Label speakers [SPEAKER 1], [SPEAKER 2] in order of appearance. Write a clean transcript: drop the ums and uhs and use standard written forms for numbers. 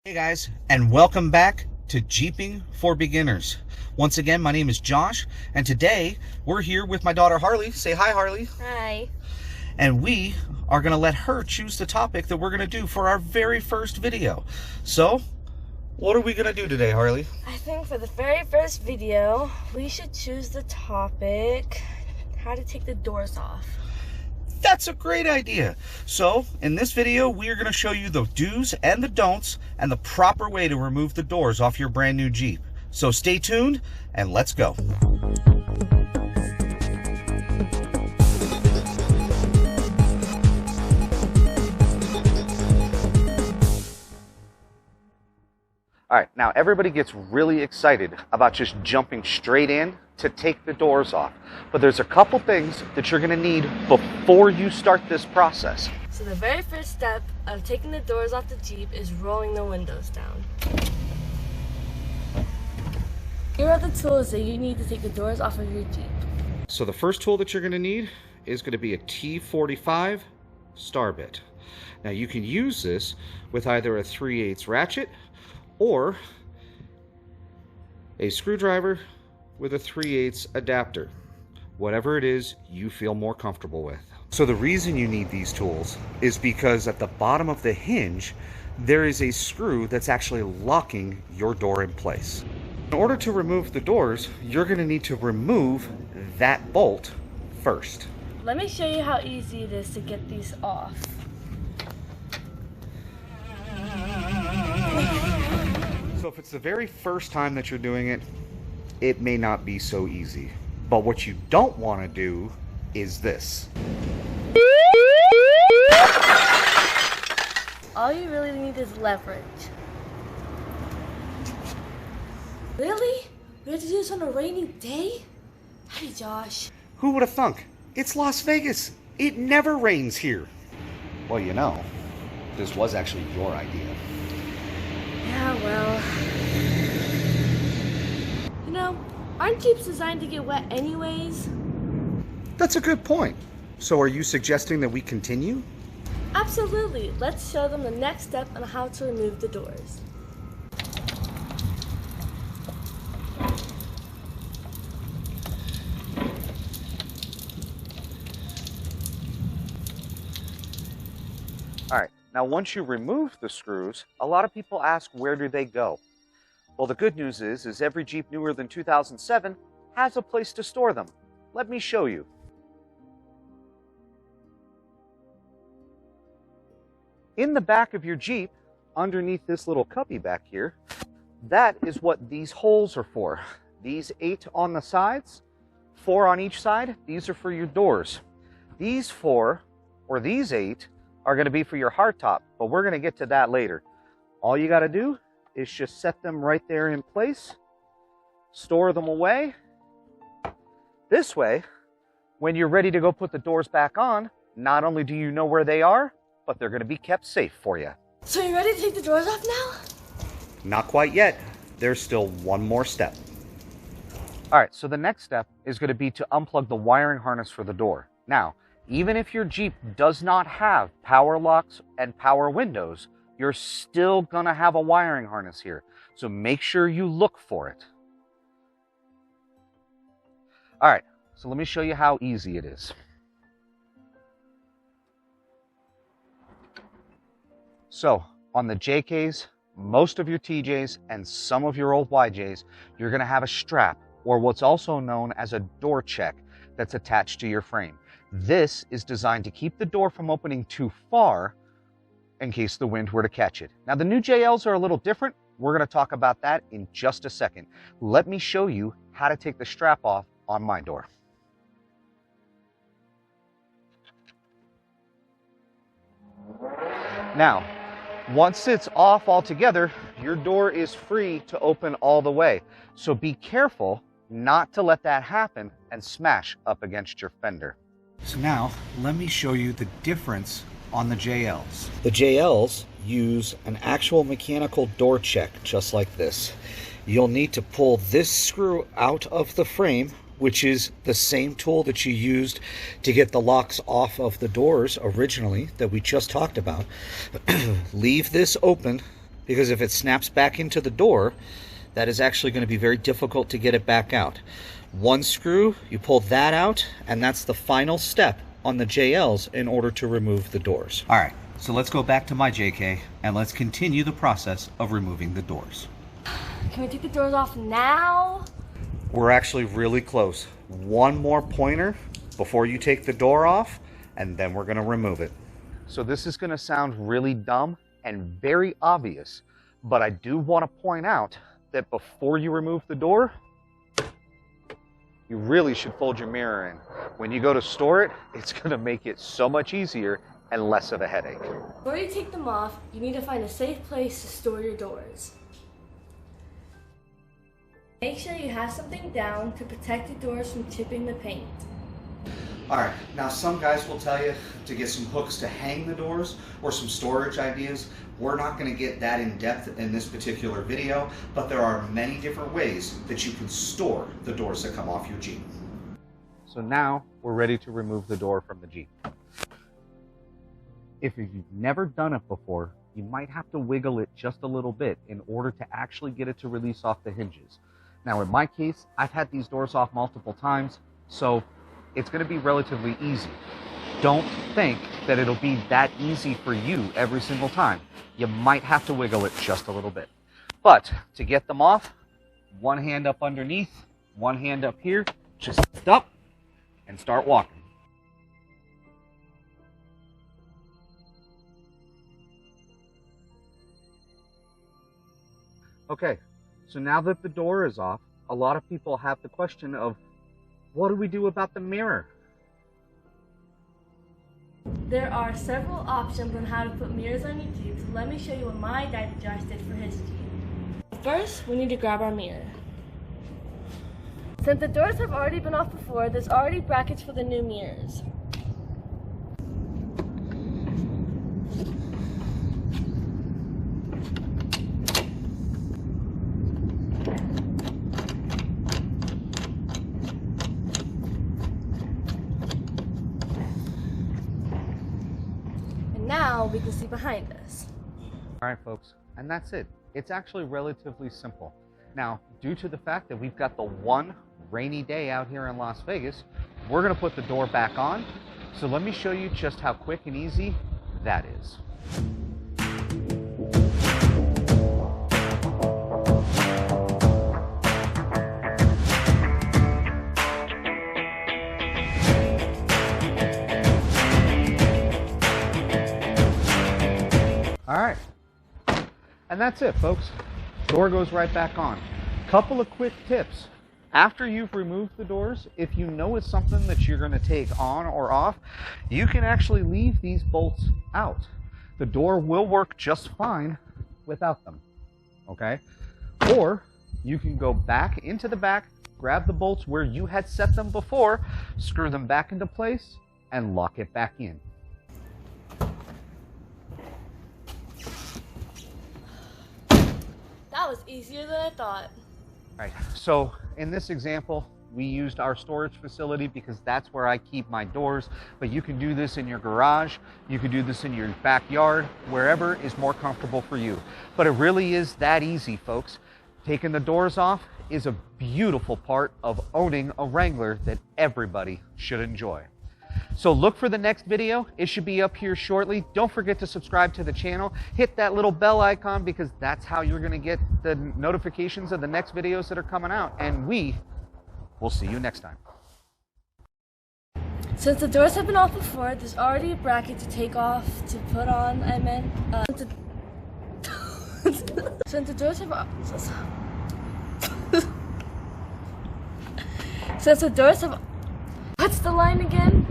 [SPEAKER 1] Hey guys, and welcome back to Jeeping for Beginners. Once again, my name is Josh, and today we're here with my daughter Harley. Say hi, Harley.
[SPEAKER 2] Hi.
[SPEAKER 1] And we are going to let her choose the topic that we're going to do for our very first video. So, what are we going to do today, Harley?
[SPEAKER 2] I think for the very first video, we should choose the topic, how to take the doors off.
[SPEAKER 1] That's a great idea. So, in this video, we are going to show you the do's and the don'ts and the proper way to remove the doors off your brand new Jeep. So stay tuned and let's go. All right, now everybody gets really excited about just jumping straight in to take the doors off. But there's a couple things that you're gonna need before you start this process.
[SPEAKER 2] So the very first step of taking the doors off the Jeep is rolling the windows down. Here are the tools that you need to take the doors off of your Jeep.
[SPEAKER 1] So the first tool that you're gonna need is gonna be a T45 star bit. Now you can use this with either a 3/8 ratchet or a screwdriver with a 3/8 adapter, whatever it is you feel more comfortable with. So the reason you need these tools is because at the bottom of the hinge there is a screw that's actually locking your door in place. In order to remove the doors, you're going to need to remove that bolt first.
[SPEAKER 2] Let me show you how easy it is to get these off.
[SPEAKER 1] So if it's the very first time that you're doing it, it may not be so easy. But what you don't want to do is this.
[SPEAKER 2] All you really need is leverage. Really? We have to do this on a rainy day? Hey, Josh.
[SPEAKER 1] Who would have thunk? It's Las Vegas. It never rains here. Well, you know, this was actually your idea.
[SPEAKER 2] Yeah, well. You know, aren't Jeeps designed to get wet anyways?
[SPEAKER 1] That's a good point. So are you suggesting that we continue?
[SPEAKER 2] Absolutely. Let's show them the next step on how to remove the doors.
[SPEAKER 1] All right, now once you remove the screws, a lot of people ask, where do they go? Well, the good news is every Jeep newer than 2007 has a place to store them. Let me show you. In the back of your Jeep, underneath this little cubby back here, that is what these holes are for. These 8 on the sides, 4 on each side, these are for your doors. These 4, or these 8, are going to be for your hardtop, but we're going to get to that later. All you got to do is just set them right there in place, store them away. This way, when you're ready to go put the doors back on, not only do you know where they are, but they're going to be kept safe for you.
[SPEAKER 2] So you ready to take the doors off now?
[SPEAKER 1] Not quite yet. There's still one more step. All right, so the next step is going to be to unplug the wiring harness for the door. Now, even if your Jeep does not have power locks and power windows, you're still going to have a wiring harness here. So make sure you look for it. All right, so let me show you how easy it is. So on the JKs, most of your TJs, and some of your old YJs, you're going to have a strap, or what's also known as a door check, that's attached to your frame. This is designed to keep the door from opening too far in case the wind were to catch it. Now the new JLs are a little different. We're going to talk about that in just a second. Let me show you how to take the strap off on my door. Now, once it's off altogether, your door is free to open all the way. So be careful not to let that happen and smash up against your fender. So now, let me show you the difference on the JLs. The JLs use an actual mechanical door check, just like this. You'll need to pull this screw out of the frame, which is the same tool that you used to get the locks off of the doors originally that we just talked about. Leave this open because if it snaps back into the door, that is actually going to be very difficult to get it back out. One screw, you pull that out, and that's the final step on the JLs in order to remove the doors. All right, so let's go back to my JK and let's continue the process of removing the doors.
[SPEAKER 2] Can we take the doors off now?
[SPEAKER 1] We're actually really close. One more pointer before you take the door off, and then we're gonna remove it. So this is gonna sound really dumb and very obvious, but I do wanna point out that before you remove the door, you really should fold your mirror in. When you go to store it, it's gonna make it so much easier and less of a headache.
[SPEAKER 2] Before you take them off, you need to find a safe place to store your doors. Make sure you have something down to protect the doors from chipping the paint.
[SPEAKER 1] All right, now some guys will tell you to get some hooks to hang the doors or some storage ideas. We're not going to get that in depth in this particular video, but there are many different ways that you can store the doors that come off your Jeep. So now we're ready to remove the door from the Jeep. If you've never done it before, you might have to wiggle it just a little bit in order to actually get it to release off the hinges. Now in my case, I've had these doors off multiple times, so it's going to be relatively easy. Don't think that it'll be that easy for you every single time. You might have to wiggle it just a little bit. But to get them off, one hand up underneath, one hand up here, just lift up and start walking. Okay, so now that the door is off, a lot of people have the question of, what do we do about the mirror?
[SPEAKER 2] There are several options on how to put mirrors on your Jeep, so let me show you what my dad just did for his Jeep. First, we need to grab our mirror. Since the doors have already been off before, there's already brackets for the new mirrors. Now we can see behind us.
[SPEAKER 1] All right, folks, and that's it. It's actually relatively simple. Now, due to the fact that we've got the one rainy day out here in Las Vegas, we're going to put the door back on. So let me show you just how quick and easy that is. All right, and that's it, folks. Door goes right back on. Couple of quick tips. After you've removed the doors, if you know it's something that you're going to take on or off, you can actually leave these bolts out. The door will work just fine without them, okay? Or you can go back into the back, grab the bolts where you had set them before, screw them back into place, and lock it back in.
[SPEAKER 2] That was easier than I thought.
[SPEAKER 1] All right, so in this example, we used our storage facility because that's where I keep my doors, but you can do this in your garage, you can do this in your backyard, wherever is more comfortable for you. But it really is that easy, folks. Taking the doors off is a beautiful part of owning a Wrangler that everybody should enjoy. So look for the next video. It should be up here shortly. Don't forget to subscribe to the channel. Hit that little bell icon because that's how you're going to get the notifications of the next videos that are coming out. And we will see you next time.
[SPEAKER 2] Since the doors have been off before, there's already a bracket to take off, to put on, I meant. Since the doors have... Since the doors have... What's the line again?